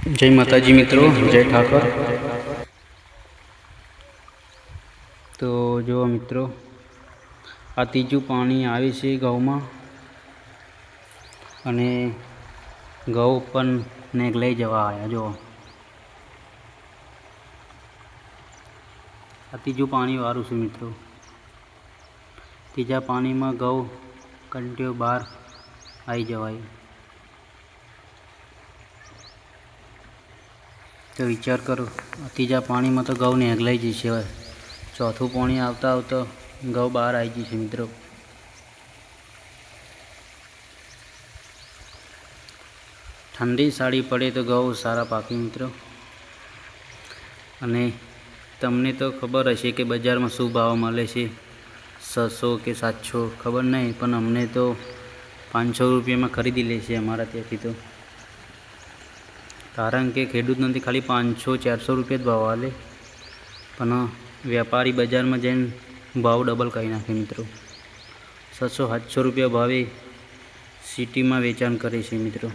जय माताजी मित्रों, जय ठाकर। तो जो मित्रों आ तीजू पानी आवे छे गौमां अने गौ पण ने लई जवा आया। जो आ तीजू पानी वाळुं छे मित्रों। तीजा पानी में गौ कंटिन्यू बहार आई जवाय। तो विचार करो, तीजा पानी में तो गौ ने हगलाई जशे। चौथुं पानी आवता आवता गौ बहार आई जशे मित्रों। ठंडी साड़ी पड़े तो गौ सारा पाके मित्रों। अने तमने तो खबर हशे कि बजार में शुं भाव मळे छे, 600 के 700 खबर नहीं, पण अमने तो 500 रुपया में खरीदी ले छे अमारा त्याथी। तो कारण के खेडूत ने खाली 500-400 रुपया ज भाव आले, पण व्यापारी बजार में जईने भाव डबल करी नाखे मित्रों। 600-700 रुपया भावे सीटी में वेचाण करे छे मित्रों।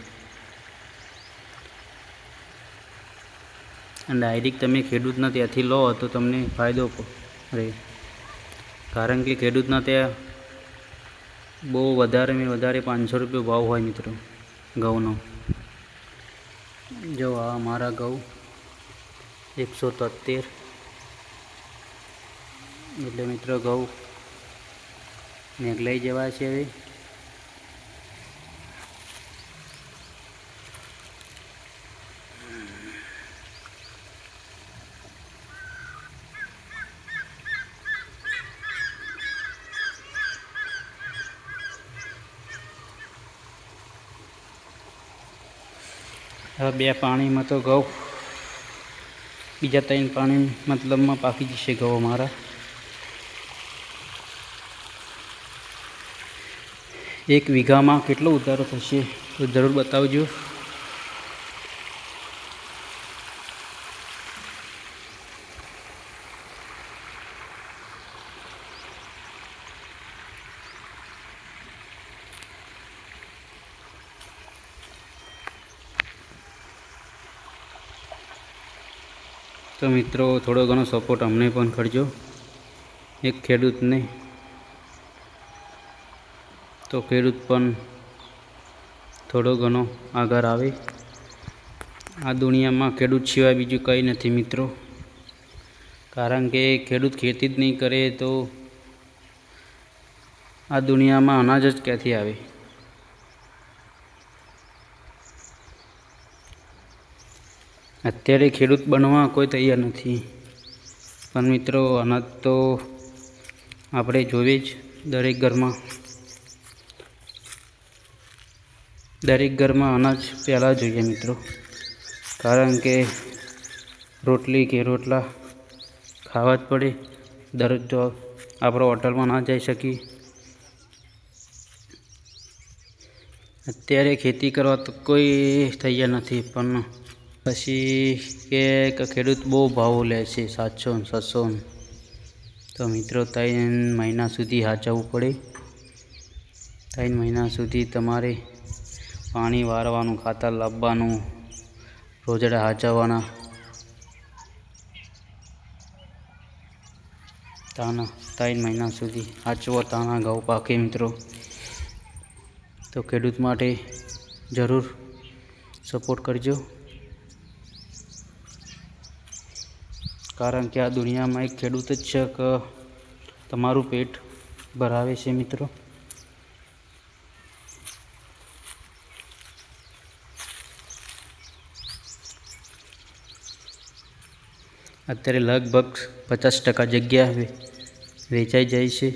डायरेक्ट तमे खेडूतना त्याथी लो तो तमने फायदो रहे। कारण के खेडूतना त्या बहु वधारे में वधारे 500 रुपया भाव होय मित्रों घऊनो। जो आ अमारा घऊ 173 एटले मित्रों घऊ नेगलाई जवा छे। हवे बे पानी में तो गौ बीजा 3 पानी मतलब में पाकी जशे गौ अमारा। एक वीघा में केटलो उतारो थशे तो जरूर बतावजो। तो मित्रों थोड़ो घणो सपोर्ट अमने पण करजो, एक खेडूत ने तो खेडूत पण थोड़ो घणो आगार आवे। आ दुनिया में खेडूत सिवाय बीजू कई नहीं मित्रों। कारण के खेडूत खेती ज नहीं करे तो आ दुनिया में अनाज ज क्यांथी आवे। अत्यारे खेडूत बनवा कोई तैयार नहीं, पण मित्रों अनाज तो आपणे जोवे ज। दरेक घर में अनाज पहला जोईए मित्रों। कारण के रोटली के रोटला खावा ज पड़े। दररोज तो आपणे होटल में ना जाई शकी। अत्यारे खेती करवा तो कोई तैयार नहीं, पण पछी के खेडूत बहु भाव ले छे 700-600। तो मित्रों 3 महीना सुधी हाचववू पड़े। 3 महीना सुधी तमारे पाणी वारवानुं, खातर लाववानुं, रोजड़ा हाचववाना, ताना 3 महीना सुधी हाचवो ताना घऊ पाके मित्रों। तो खेडूत माटे जरूर सपोर्ट करजो। कारण के आ दुनिया में एक खेडूत ज छे के तमारुं पेट भरावे छे मित्रों। अत्यारे लगभग 50% जग्या वेचाई जाय छे।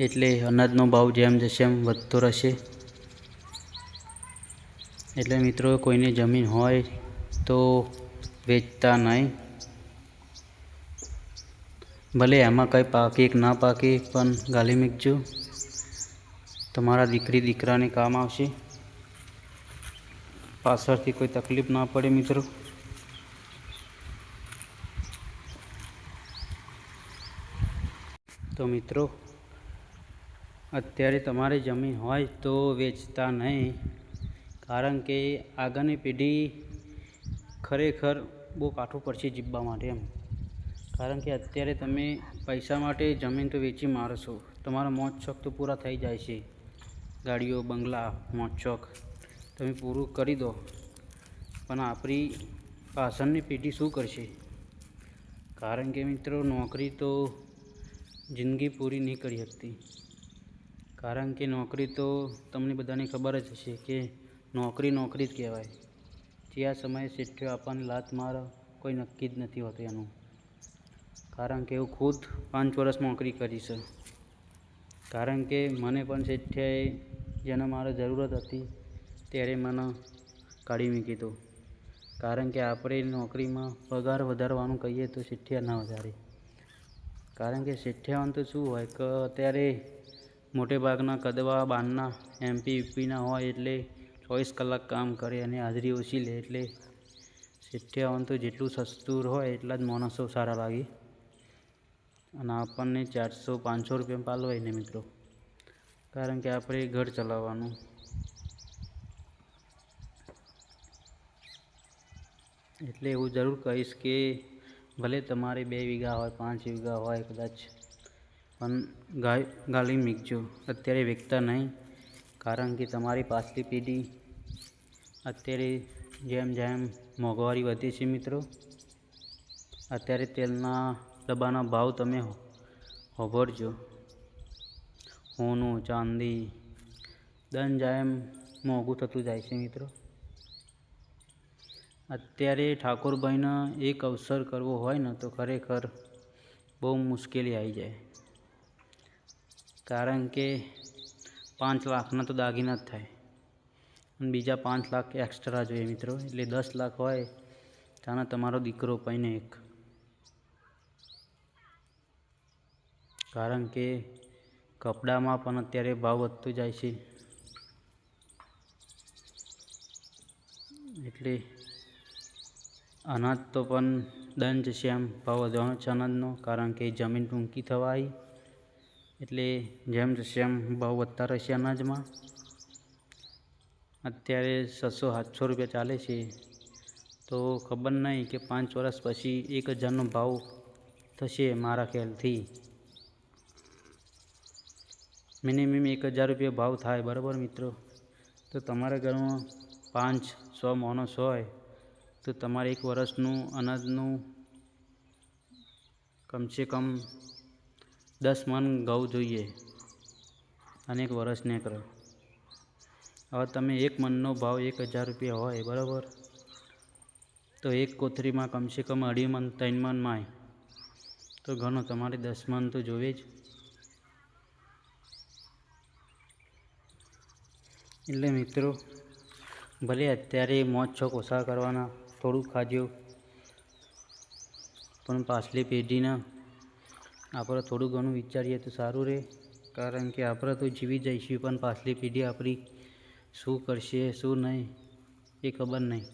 एटले अनाजनो भाव जेम जशे एम वधतो रहेशे। एटले मित्रों कोईने जमीन होय तो वेचता नहीं। भले एमां कई पाके के ना पाके पण गाली मूकजो, तमारा दीकरी दीकराने काम आवशे। पाछळथी कोई तकलीफ ना पड़े मित्रों। तो मित्रों अत्यारे तमारे जमीन होय तो वेचता नहीं, કારણ કે આગળની પેઢી ખરેખર બહુ કાઠું પડશે જીવવા માટે એમ. કારણ કે અત્યારે તમે પૈસા માટે જમીન તો વેચી મારશો, તમારા મોજ શોખ તો પૂરા થઈ જાય છે. ગાડીઓ, બંગલા, મોજ શોખ તમે પૂરું કરી દો, પણ આપણી પાછળની પેઢી શું કરશે? કારણ કે મિત્રો નોકરી તો જિંદગી પૂરી નહીં કરી શકતી. કારણ કે નોકરી તો તમને બધાને ખબર જ હશે કે નોકરી જ કહેવાય. જ્યાં સમયે શેઠિયો આપણને લાત મારે કોઈ નક્કી જ નથી હોતું એનું. કારણ કે હું ખુદ 5 વર્ષ નોકરી કરી છે. કારણ કે મને પણ શેઠિયાએ જેને મારે જરૂરત હતી ત્યારે મને કાઢી મૂકી હતો. કારણ કે આપણે નોકરીમાં પગાર વધારવાનું કહીએ તો શેઠિયા ના વધારે. કારણ કે શેઠિયાઓને તો શું હોય કે અત્યારે મોટે ભાગના કદવા બારના MP UPના હોય એટલે 24 કલાક કામ કરે અને હાજરી ઓછી લે, એટલે શેઠિયાઓને તો જેટલું સસ્તું હોય એટલા જ માણસો સારા લાગે. અને આપણને 400-500 રૂપિયા પાલવાય ને મિત્રો. કારણ કે આપણે ઘર ચલાવવાનું. એટલે એવું જરૂર કહીશ કે ભલે તમારે 2 વીઘા હોય, 5 વીઘા હોય કદાચ, પણ ગાળી મીકજો. અત્યારે વેચતા નહીં. કારણ કે તમારી પાછલી પેઢી અત્યારે જેમ જેમ મોંઘવારી વધી છે મિત્રો, અત્યારે તેલના ડબ્બાના ભાવ તમે સાંભળજો. સોનું, ચાંદી જેમ મોંઘું થતું જાય છે મિત્રો. અત્યારે ઠાકોરભાઈને એક અવસર કરવો હોય ને તો ખરેખર બહુ મુશ્કેલી આવી જાય. કારણ કે 5 લાખના તો દાગીના જ થાય અને બીજા 5 લાખ એક્સ્ટ્રા જોઈએ મિત્રો. એટલે 10 લાખ હોય ત્યાં તમારો દીકરો પૈને એક. કારણ કે કપડામાં પણ અત્યારે ભાવ વધતો જાય છે. એટલે અનાજ તો પણ દંડ છે એમ ભાવ વધવાનો છે અનાજનો. કારણ કે જમીન ટૂંકી થવા આવી, એટલે જેમ જશે એમ ભાવ વધતા રહેશે અનાજમાં. અત્યારે 600-700 રૂપિયા ચાલે છે, તો ખબર નહીં કે 5 વર્ષ પછી 1000નો ભાવ થશે મારા ખ્યાલથી. મિનિમમ 1000 રૂપિયા ભાવ થાય, બરાબર મિત્રો. તો તમારા ઘરમાં 500 માણસ હોય તો તમારે 1 વર્ષનું અનાજનું કમસે કમ 10 મણ ઘઉં જોઈએ અને 1 વર્ષ નીકળે. હવે તમે 1 મણનો ભાવ 1000 રૂપિયા હોય, બરાબર, તો એક કોથળીમાં કમસે કમ 2.5 મણ 3 મણ માય તો ઘણું, તમારે 10 મણ તો જોવે જ. એટલે મિત્રો ભલે અત્યારે મોજ શોખ ઓછા કરવાના, થોડુંક ખાજો, પણ પાછલી પેઢીને આપણે થોડું ઘણું વિચારીએ તો સારું રહે. કારણ કે આપણે તો જીવી જઈશું, પણ પાછલી પેઢી આપણી શું કરશે શું નહીં એ ખબર નહીં.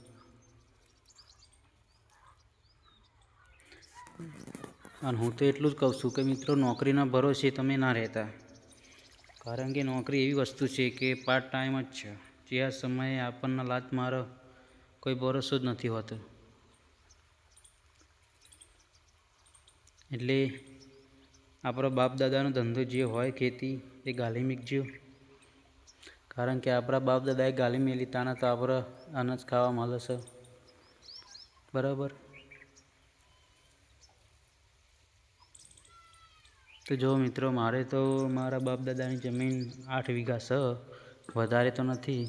અને હું તો એટલું જ કહું છું કે મિત્રો નોકરીના ભરોસે તમે ના રહેતા. કારણ કે નોકરી એવી વસ્તુ છે કે પાર્ટ ટાઈમ જ છે. જ્યાં સમયે આપણને લાત મારે કોઈ ભરોસો જ નથી હોતો. એટલે આપણો બાપ દાદાનો ધંધો જે હોય ખેતી એ ગાલી મીકજો. કારણ કે આપણા બાપ દાદાએ ગાલી મેલી તાના તો આપણે અનાજ ખાવા મળે છે, બરાબર. તો જો મિત્રો મારે તો મારા બાપ દાદાની જમીન 8 વીઘા છે, વધારે તો નથી,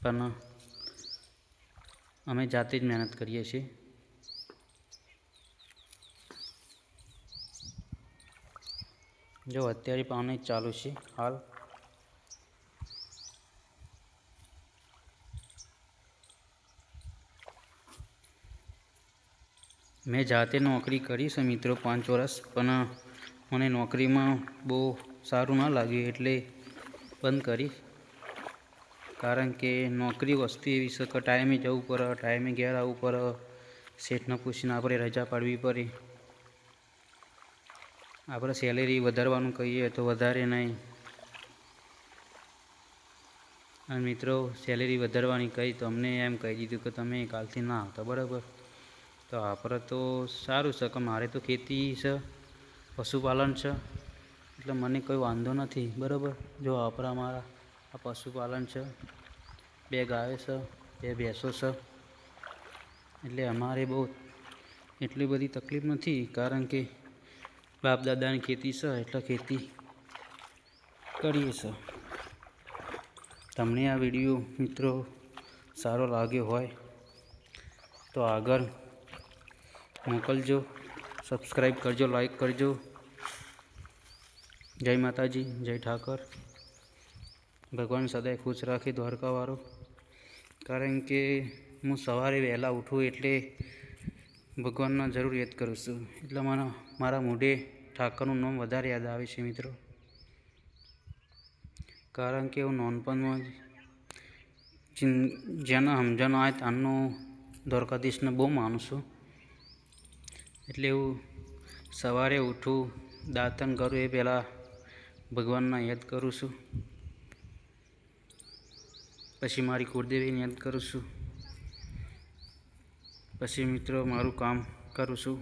પણ અમે જાતે જ મહેનત કરીએ છીએ. જો અત્યારે પાણી ચાલુ છે હાલ. મેં જાતે નોકરી કરી છે મિત્રો 5 વર્ષ, પણ મને નોકરીમાં બહુ સારું ના લાગ્યું એટલે બંધ કરી. કારણ કે નોકરી વસ્તુ એવી છે કે ટાઈમે જવું પડે, ટાઈમે ઘેર આવવું પડે, શેઠને પૂછીને આપણે રજા પાડવી પડે. આપણે સેલેરી વધારવાનું કહીએ તો વધારે નહીં. અને મિત્રો સેલેરી વધારવાની કહી તો અમને એમ કહી દીધું કે તમે કાલથી ના આવતા, બરાબર. તો આપણે તો સારું છે કે મારે તો ખેતી છે, પશુપાલન છે, એટલે મને કોઈ વાંધો નથી, બરાબર. જો આપણા મારા આ પશુપાલન છે, 2 ગાયો છે, 2 ભેંસો છે, એટલે અમારે બહુ એટલી બધી તકલીફ નથી, કારણ કે બાપ દાદાની ખેતી છે એટલે ખેતી કરીએ છીએ. તમને આ વિડીયો મિત્રો સારો લાગ્યો હોય તો આગળ મોકલજો, સબસ્ક્રાઈબ કરજો, લાઈક કરજો. જય માતાજી, જય ઠાકર. ભગવાન સદાય ખુશ રાખે દ્વારકાવાળો. કારણ કે હું સવારે વહેલા ઉઠું એટલે ભગવાનના જરૂર યાદ કરું છું, એટલે મારા મોઢે ઠાકરનું નામ વધારે યાદ આવે છે મિત્રો. કારણ કે હું નાનપણમાં જેના સમજણ આવે ત્યાંનો દ્વારકાધીશને બહુ માનું છું. એટલે હું સવારે ઉઠું, દાંતણ કરું એ પહેલાં ભગવાનના યાદ કરું છું, પછી મારી કુળદેવીને યાદ કરું છું, પછી મિત્રો મારું કામ કરું છું.